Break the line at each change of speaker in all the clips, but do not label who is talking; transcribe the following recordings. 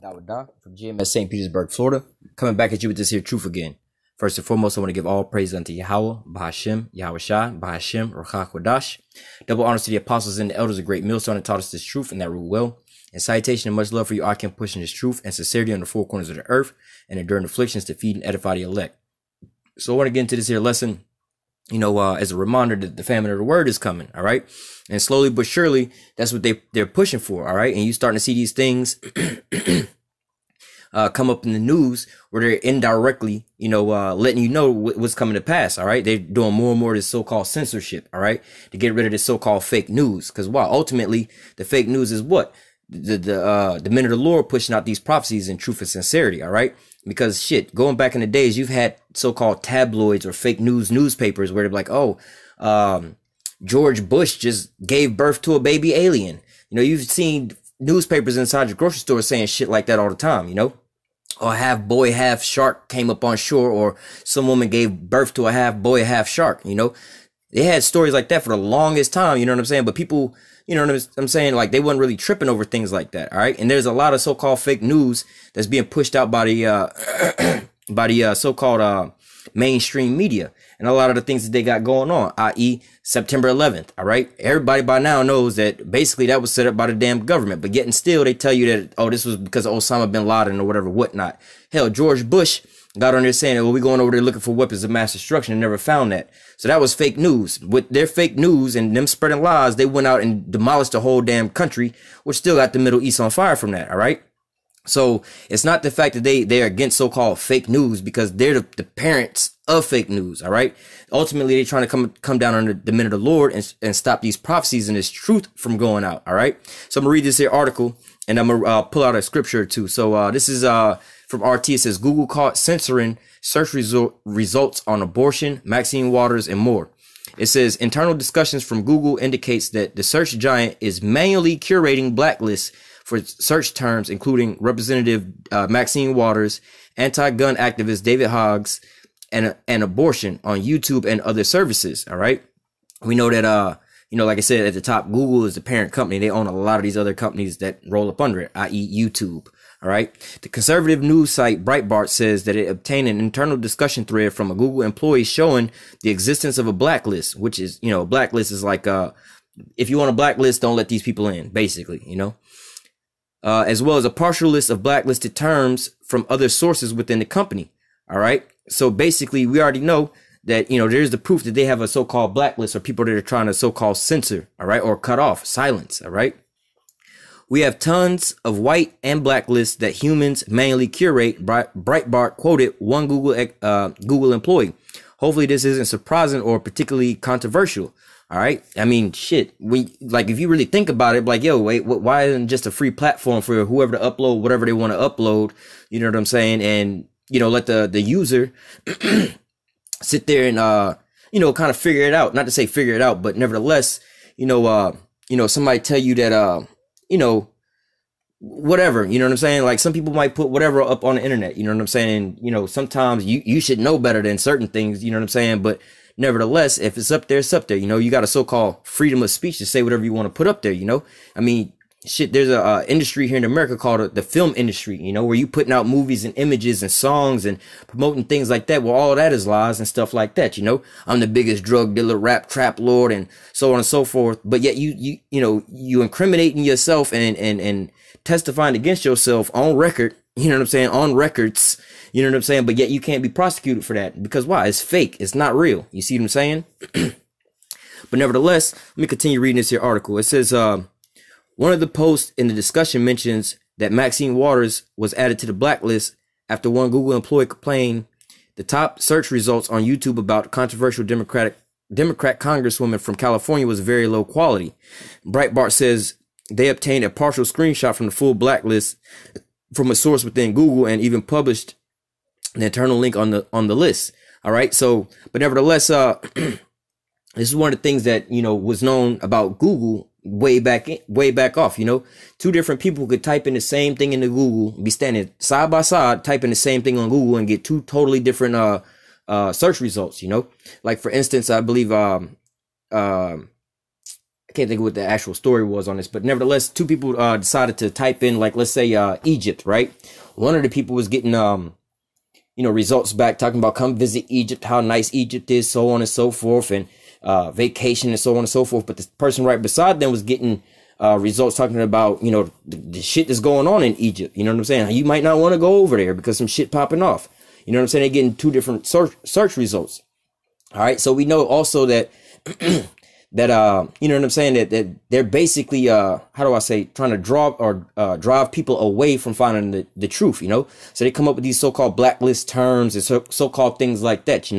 YAHAWAH from GMS St. Petersburg, Florida, coming back at you with this here truth again. First and foremost, I want to give all praise unto Yahawah, Bahashem, YAHAWASHI, Bahashem, Ruach Kodash. Double honors to the apostles and the elders of Great Millstone that taught us this truth and that rule well. And salutation and much love for you, I can pushing this truth and sincerity on the four corners of the earth and enduring afflictions to feed and edify the elect. So I want to get into this here lesson, as a reminder that the famine of the word is coming, all right? And slowly but surely, that's what they're pushing for, all right? And you starting to see these things come up in the news where they're indirectly, letting you know what's coming to pass, all right? They're doing more and more of this so-called censorship, all right? To get rid of this so-called fake news. Because ultimately, the fake news is what? The men of the Lord pushing out these prophecies in truth and sincerity, all right? Because shit, going back in the days, you've had so-called tabloids or fake newspapers where they're like, George Bush just gave birth to a baby alien. You've seen newspapers inside your grocery store saying shit like that all the time, or half boy, half shark came up on shore, or some woman gave birth to a half boy, half shark, They had stories like that for the longest time, you know what I'm saying? But people, you know what I'm saying? Like, they wasn't really tripping over things like that, all right? And there's a lot of so-called fake news that's being pushed out by the so-called mainstream media and a lot of the things that they got going on, i.e. September 11th, all right? Everybody by now knows that basically that was set up by the damn government, but yet and still they tell you that, oh, this was because of Osama bin Laden or whatever, whatnot. Hell, George Bush got on there saying, well, we're going over there looking for weapons of mass destruction and never found that. So that was fake news. With their fake news and them spreading lies, they went out and demolished the whole damn country, which still got the Middle East on fire from that, all right? So it's not the fact that they're against so-called fake news, because they're the parents of fake news, all right? Ultimately, they're trying to come down on the men of the Lord and stop these prophecies and this truth from going out, all right? So I'm going to read this here article, and I'm going to pull out a scripture or two. So this is from RT. It says, Google caught censoring search results on abortion, Maxine Waters, and more. It says, internal discussions from Google indicates that the search giant is manually curating blacklists for search terms, including Representative Maxine Waters, anti-gun activist David Hoggs, and abortion on YouTube and other services. All right. We know that, like I said at the top, Google is the parent company. They own a lot of these other companies that roll up under it, i.e. YouTube. All right. The conservative news site Breitbart says that it obtained an internal discussion thread from a Google employee showing the existence of a blacklist, which is, a blacklist is like, if you want a blacklist, don't let these people in, basically, as well as a partial list of blacklisted terms from other sources within the company. All right. So basically, we already know that, there's the proof that they have a so-called blacklist or people that are trying to so-called censor. All right. Or cut off, silence. All right. We have tons of white and black lists that humans manually curate. Breitbart quoted one Google employee. Hopefully this isn't surprising or particularly controversial. All right. I mean, shit, if you really think about it, like, yo, wait, why isn't just a free platform for whoever to upload whatever they want to upload? You know what I'm saying? And, let the user sit there and, kind of figure it out. Not to say figure it out, but nevertheless, somebody tell you that, whatever, you know what I'm saying? Like, some people might put whatever up on the internet, you know what I'm saying? Sometimes you should know better than certain things, you know what I'm saying? But nevertheless, if it's up there, it's up there. You got a so-called freedom of speech to say whatever you want to put up there, I mean, shit, there's a industry here in America called the film industry, where you putting out movies and images and songs and promoting things like that. Well, all that is lies and stuff like that, I'm the biggest drug dealer, rap, trap lord, and so on and so forth. But yet you incriminating yourself and testifying against yourself on record, on records, but yet you can't be prosecuted for that. Because why? It's fake. It's not real. You see what I'm saying? But nevertheless, let me continue reading this here article. It says, one of the posts in the discussion mentions that Maxine Waters was added to the blacklist after one Google employee complained the top search results on YouTube about controversial Democrat congresswoman from California was very low quality. Breitbart says they obtained a partial screenshot from the full blacklist from a source within Google and even published the internal link on the list. All right. So, but nevertheless, this is one of the things that, was known about Google way back off. Two different people could type in the same thing into Google, be standing side by side, typing the same thing on Google and get two totally different search results. Like, for instance, I believe I can't think of what the actual story was on this, but nevertheless, two people decided to type in, like, let's say Egypt, right? One of the people was getting results back talking about come visit Egypt, how nice Egypt is, so on and so forth, and vacation and so on and so forth. But the person right beside them was getting results talking about, the shit that's going on in Egypt. You know what I'm saying? You might not want to go over there because some shit popping off. You know what I'm saying? They're getting two different search results. All right. So we know also that that you know what I'm saying, that they're basically how do I say, trying to drive people away from finding the truth, so they come up with these so-called blacklist terms and so-called things like that,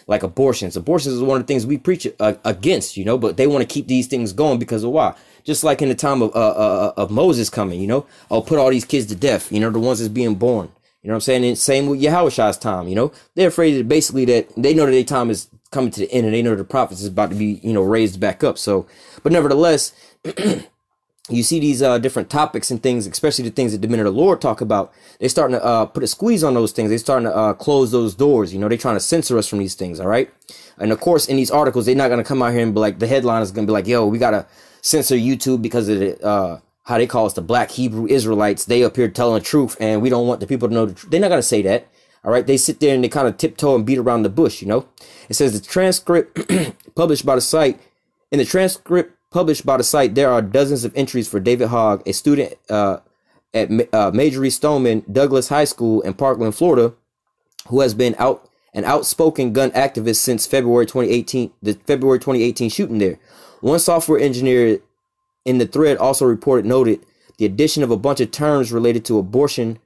like abortions is one of the things we preach against, but they want to keep these things going because of why? Just like in the time of Moses coming, put all these kids to death, the ones that's being born. You know what I'm saying? And same with YAHAWASHI's time, they're afraid that basically that they know that their time is coming to the end and they know the prophets is about to be, raised back up. So, but nevertheless, you see these different topics and things, especially the things that the men of the Lord talk about. They're starting to put a squeeze on those things. They're starting to close those doors. They're trying to censor us from these things. All right. And of course, in these articles, they're not going to come out here and be like, the headline is going to be like, yo, we got to censor YouTube because of the, how they call us, the black Hebrew Israelites. They up here telling the truth and we don't want the people to know the truth. They're not going to say that. All right. They sit there and they kind of tiptoe and beat around the bush. It says the transcript published by the site. In the transcript published by the site, there are dozens of entries for David Hogg, a student at Marjorie Stoneman Douglas High School in Parkland, Florida, who has been an outspoken gun activist since February 2018, the February 2018 shooting there. One software engineer in the thread also noted the addition of a bunch of terms related to the abortion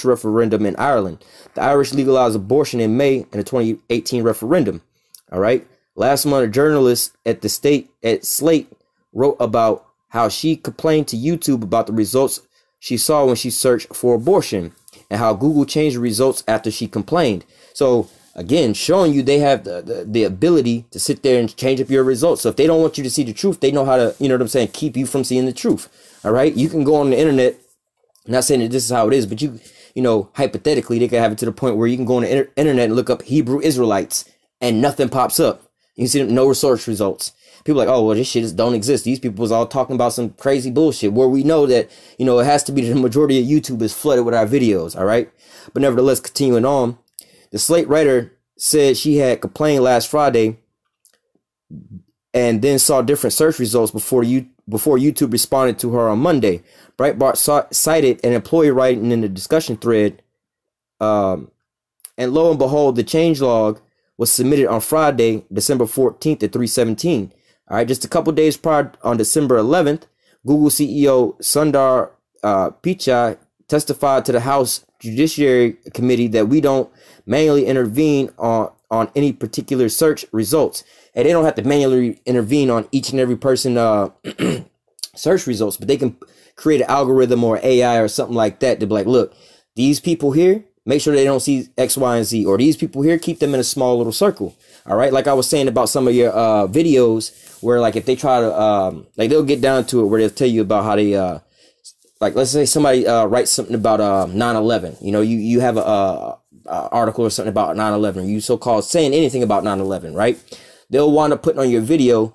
referendum in Ireland. The Irish legalized abortion in May in the 2018 referendum. All right. Last month, a journalist at Slate wrote about how she complained to YouTube about the results she saw when she searched for abortion and how Google changed the results after she complained. So again, showing you they have the ability to sit there and change up your results. So if they don't want you to see the truth, they know how to, keep you from seeing the truth. All right. You can go on the internet. I'm not saying that this is how it is, but hypothetically, they could have it to the point where you can go on the internet and look up Hebrew Israelites and nothing pops up. You can see no research results. People are like, oh, well, this shit don't exist. These people was all talking about some crazy bullshit where we know that, it has to be the majority of YouTube is flooded with our videos. All right. But nevertheless, continuing on, the Slate writer said she had complained last Friday and then saw different search results before YouTube responded to her on Monday. Breitbart cited an employee writing in the discussion thread. And lo and behold, the changelog was submitted on Friday, December 14th at 3:17. All right, just a couple days prior, on December 11th, Google CEO Sundar Pichai testified to the House Judiciary Committee that we don't manually intervene on any particular search results. And they don't have to manually intervene on each and every person search results, but they can create an algorithm or AI or something like that to be like, look, these people here, make sure they don't see X, Y, and Z, or these people here, keep them in a small little circle. All right. Like I was saying about some of your videos where, like, if they try to like, they'll get down to it where they'll tell you about how they like, let's say somebody writes something about 9/11. You have a article or something about 9/11. You so-called saying anything about 9/11, right? They'll wind up putting on your video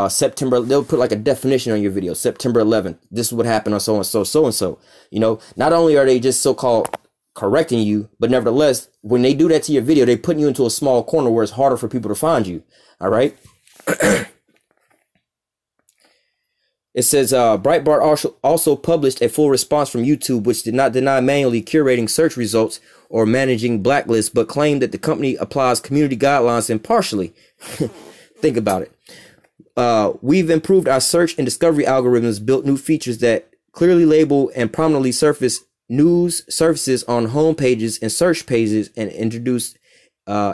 September. They'll put like a definition on your video. September 11th. This is what happened on so and so, so and so. Not only are they just so-called correcting you, but nevertheless, when they do that to your video, they put you into a small corner where it's harder for people to find you. All right. It says Breitbart also published a full response from YouTube, which did not deny manually curating search results or managing blacklists, but claimed that the company applies community guidelines impartially. Think about it. We've improved our search and discovery algorithms, built new features that clearly label and prominently surface news services on home pages and search pages, and introduced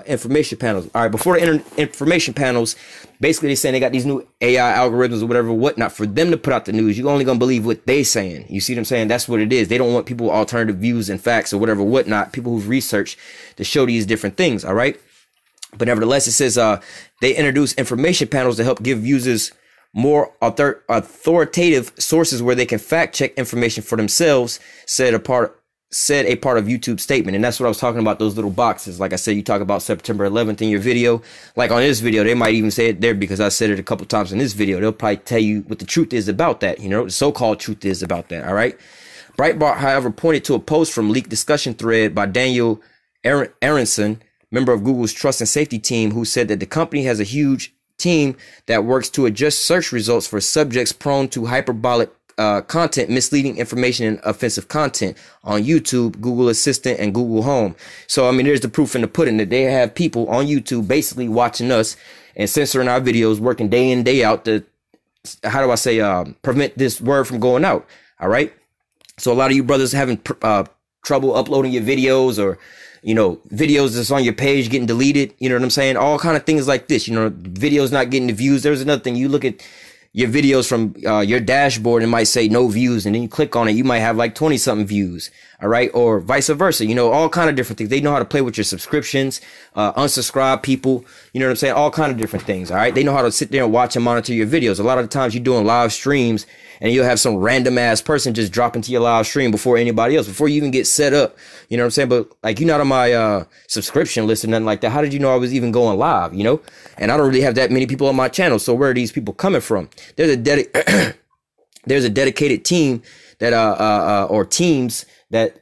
information panels. All right, before the information panels, basically they're saying they got these new AI algorithms or whatever, whatnot, for them to put out the news. You're only gonna believe what they saying. You see what I'm saying? That's what it is. They don't want people with alternative views and facts or whatever, whatnot, people who've researched to show these different things. All right, but nevertheless, it says they introduce information panels to help give users more authoritative sources where they can fact check information for themselves, said a part said a part of YouTube's statement, and that's what I was talking about, those little boxes. Like I said, you talk about September 11th in your video. Like on this video, they might even say it there because I said it a couple times in this video. They'll probably tell you what the truth is about that, you know, the so-called truth is about that, all right? Breitbart, however, pointed to a post from leaked discussion thread by Daniel Aronson, member of Google's trust and safety team, who said that the company has a huge team that works to adjust search results for subjects prone to hyperbolic content, misleading information, and offensive content on YouTube, Google Assistant, and Google Home. So, I mean, there's the proof in the pudding that they have people on YouTube basically watching us and censoring our videos, working day in, day out to, how do I say, prevent this word from going out. All right. So a lot of you brothers having trouble uploading your videos, or, you know, videos that's on your page getting deleted. You know what I'm saying? All kind of things like this, you know, videos not getting the views. There's another thing. You look at your videos from your dashboard and it might say no views, and then you click on it, you might have like 20 something views. All right. Or vice versa, you know, all kind of different things. They know how to play with your subscriptions, unsubscribe people, you know what I'm saying? All kind of different things. All right. They know how to sit there and watch and monitor your videos. A lot of the times you're doing live streams and you'll have some random ass person just drop into your live stream before anybody else, before you even get set up. You know what I'm saying? But like, you're not on my subscription list or nothing like that. How did you know I was even going live, you know? And I don't really have that many people on my channel. So where are these people coming from? There's a there's a dedicated team that or teams that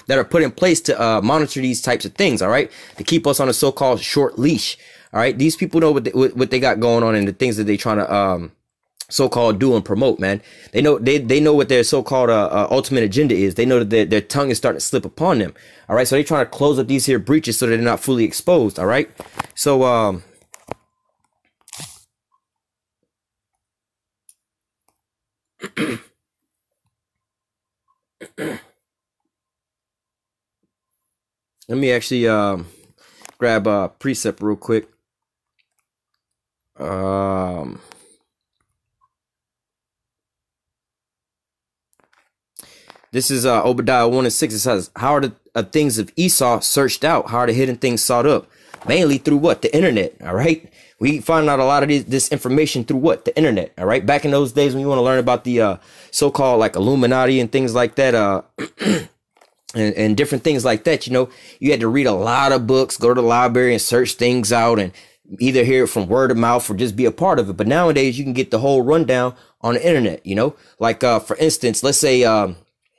that are put in place to monitor these types of things, all right, to keep us on a so-called short leash. All right, these people know what they got going on and the things that they trying to so-called do and promote, man. They know what their so-called ultimate agenda is. They know that their tongue is starting to slip upon them. All right, so they're trying to close up these here breaches so that they're not fully exposed. All right, so let me actually grab a precept real quick. This is Obadiah 1 and 6. It says, how are the things of Esau searched out? How are the hidden things sought up? Mainly through what? The internet. All right. We find out a lot of this information through what? The internet. All right. Back in those days when you want to learn about the so-called like Illuminati and things like that, and different things like that, you know, you had to read a lot of books, go to the library and search things out and either hear it from word of mouth or just be a part of it. But nowadays you can get the whole rundown on the internet, you know, like for instance, let's say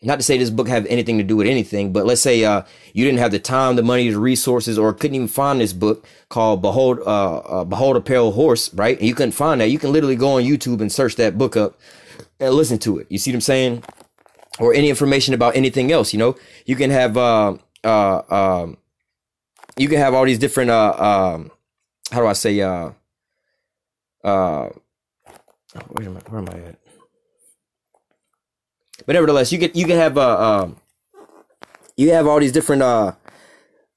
not to say this book have anything to do with anything, but let's say you didn't have the time, the money, the resources, or couldn't even find this book called Behold a Pale Horse, right? And you couldn't find that. You can literally go on YouTube and search that book up and listen to it. You see what I'm saying? Or any information about anything else, you know? You can have all these different how do I say where am I at? But nevertheless, you can have you have all these different how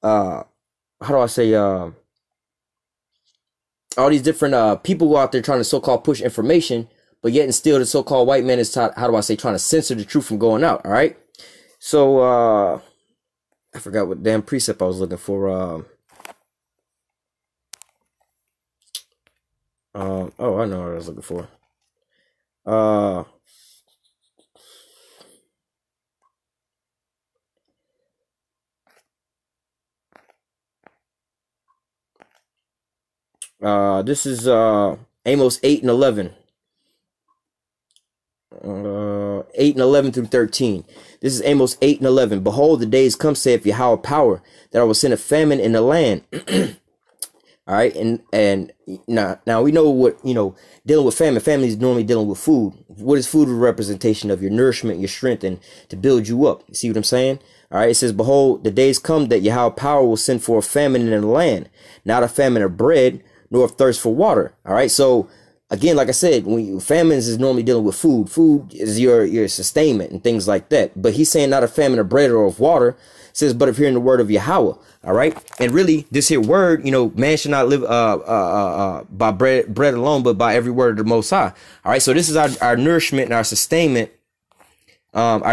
do I say all these different people go out there trying to so-called push information, but yet and still the so-called white man is how do I say trying to censor the truth from going out. All right. So I forgot what damn precept I was looking for. Oh, I know what I was looking for. This is Amos 8 and 11. 8 and 11 through 13. This is Amos 8 and 11. Behold, the days come, saith Yahawah power, that I will send a famine in the land. All right, and now we know what, you know, dealing with famine. Family is normally dealing with food. What is food? A representation of your nourishment, your strength, and to build you up. You see what I'm saying? All right, it says, behold, the days come that Yahawah power will send for a famine in the land, not a famine of bread, nor of thirst for water. All right, so again, like I said, when famines is normally dealing with food. Food is your sustainment and things like that. But he's saying not a famine of bread or of water. It says, but of hearing the word of Yahawah. All right. And really, this here word, you know, man should not live by bread alone, but by every word of the Most High. All right. So this is our nourishment and our sustainment. That's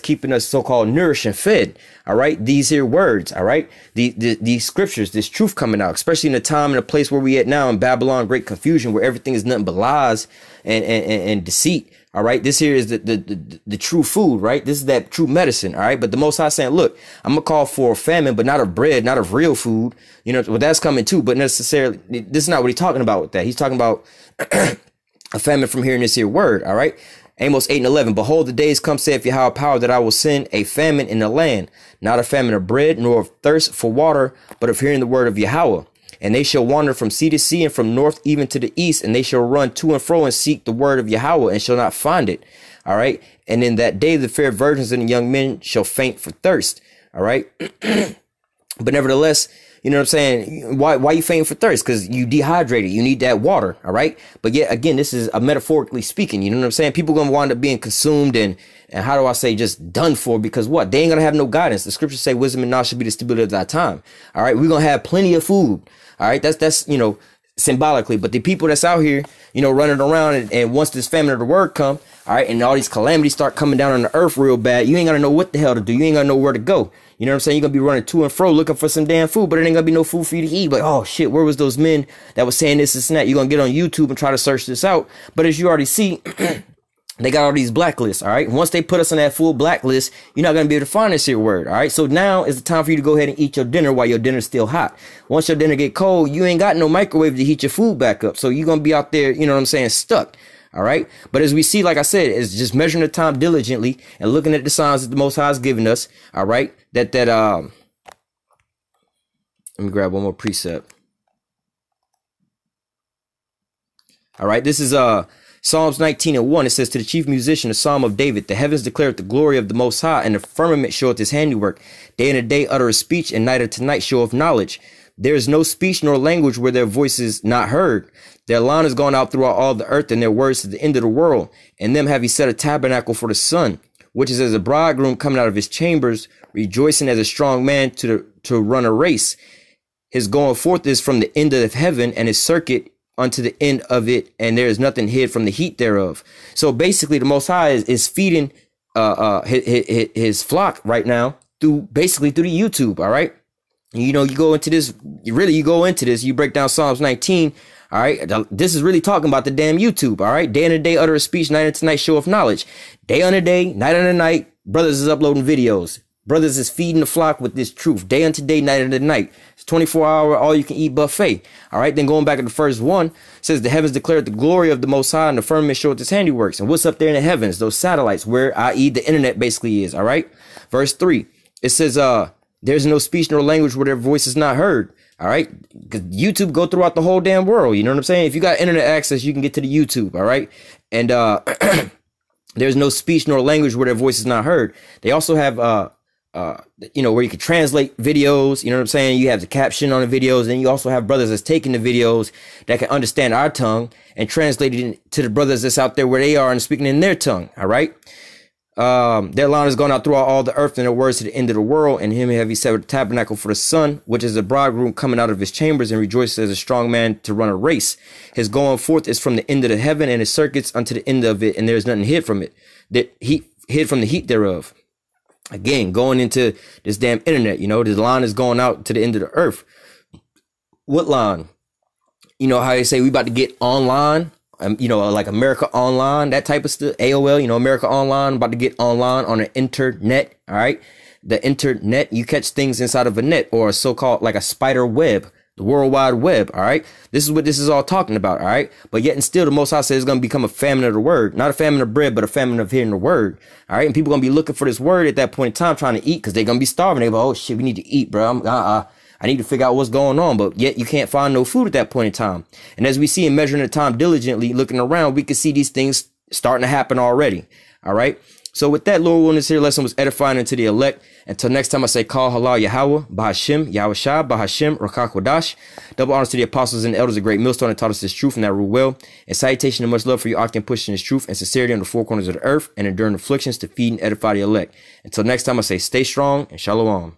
keeping us so-called nourished and fed. All right. These here words. All right. These scriptures, this truth coming out, especially in the time and the place where we at now in Babylon, great confusion, where everything is nothing but lies and deceit. All right, this here is the true food, right? This is that true medicine, all right? But the Most High saying, look, I'm gonna call for a famine, but not of bread, not of real food. You know, well, that's coming too, but necessarily, this is not what he's talking about with that. He's talking about a famine from hearing this here word, all right? Amos 8:11, behold, the days come, saith Yahweh power, that I will send a famine in the land, not a famine of bread, nor of thirst for water, but of hearing the word of Yahweh. And they shall wander from sea to sea, and from north even to the east, and they shall run to and fro and seek the word of Yahweh, and shall not find it. All right. And in that day, the fair virgins and the young men shall faint for thirst. All right. But nevertheless, you know what I'm saying? Why you fainting for thirst? Because you dehydrated. You need that water. All right. But yet again, this is a metaphorically speaking. You know what I'm saying? People going to wind up being consumed and how do I say, just done for, because what? They ain't going to have no guidance. The scriptures say wisdom and knowledge should be the stability of thy time. All right. We're going to have plenty of food. All right. That's, you know, symbolically. But the people that's out here, you know, running around and once this famine of the word come, all right, and all these calamities start coming down on the earth real bad, you ain't going to know what the hell to do. You ain't going to know where to go. You know what I'm saying? You're going to be running to and fro looking for some damn food, but it ain't going to be no food for you to eat. Like, oh shit, where was those men that was saying this and that? You're going to get on YouTube and try to search this out. But as you already see, they got all these blacklists, all right? Once they put us on that full blacklist, you're not going to be able to find this here word, all right? So now is the time for you to go ahead and eat your dinner while your dinner's still hot. Once your dinner get cold, you ain't got no microwave to heat your food back up. So you're going to be out there, you know what I'm saying, stuck, all right? But as we see, like I said, it's just measuring the time diligently and looking at the signs that the Most High has given us, all right? Let me grab one more precept. All right, this is Psalms 19:1. It says, to the chief musician, a psalm of David, the heavens declare the glory of the Most High, and the firmament showeth his handiwork. Day and a day uttereth speech, and night unto night showeth knowledge. There is no speech nor language where their voice is not heard. Their line is gone out throughout all the earth, and their words to the end of the world. And them have he set a tabernacle for the sun, which is as a bridegroom coming out of his chambers, rejoicing as a strong man to run a race. His going forth is from the end of heaven, and his circuit unto the end of it, and there is nothing hid from the heat thereof. So basically, the Most High is feeding his flock right now through the YouTube. All right, you know, you go into this, you break down Psalms 19. All right, this is really talking about the damn YouTube. All right, day and a day utter a speech, night unto night showeth knowledge. Day unto day, night unto night, brothers is uploading videos. Brothers is feeding the flock with this truth. Day unto day, night unto night. It's 24-hour, all-you-can-eat buffet. All right, then going back to the first one, it says the heavens declared the glory of the Most High, and the firmament showeth his handiworks. And what's up there in the heavens? Those satellites, where, i.e., the internet basically is. All right, verse 3, it says, there's no speech nor language where their voice is not heard. All right, because YouTube go throughout the whole damn world. You know what I'm saying? If you got internet access, you can get to the YouTube. All right, and there's no speech nor language where their voice is not heard. They also have you know, where you can translate videos, you know what I'm saying? You have the caption on the videos, and you also have brothers that's taking the videos that can understand our tongue and translate it to the brothers that's out there where they are and speaking in their tongue. All right. Their line has gone out throughout all the earth, and their words to the end of the world. And him have he set a tabernacle for the sun, which is a bridegroom coming out of his chambers, and rejoices as a strong man to run a race. His going forth is from the end of the heaven, and his circuits unto the end of it, and there is nothing hid from it, that he hid from the heat thereof. Again, going into this damn internet, you know, the line is going out to the end of the earth. What line? You know how they say we about to get online, you know, like America Online, that type of stuff. AOL, you know, America Online, about to get online on the internet. All right. The internet, you catch things inside of a net, or a so-called like a spider web, the World Wide Web. All right. This is what this is all talking about. All right. But yet and still, the Most High says it's going to become a famine of the word, not a famine of bread, but a famine of hearing the word. All right. And people going to be looking for this word at that point in time, trying to eat, because they're going to be starving. They go, oh shit, we need to eat, bro. I need to figure out what's going on. But yet you can't find no food at that point in time. And as we see in measuring the time diligently, looking around, we can see these things starting to happen already. All right. So with that, Lord willing, this here lesson was edifying unto the elect. Until next time, I say, call halal Yahawah, Bahashim, YAHAWASHI, Bahashim, Rakakwadash. Double honors to the apostles and the elders of Great Millstone that taught us this truth and that rule well. And salutation and much love for you, octane pushing this truth and sincerity on the four corners of the earth and enduring afflictions to feed and edify the elect. Until next time, I say, stay strong and shalom.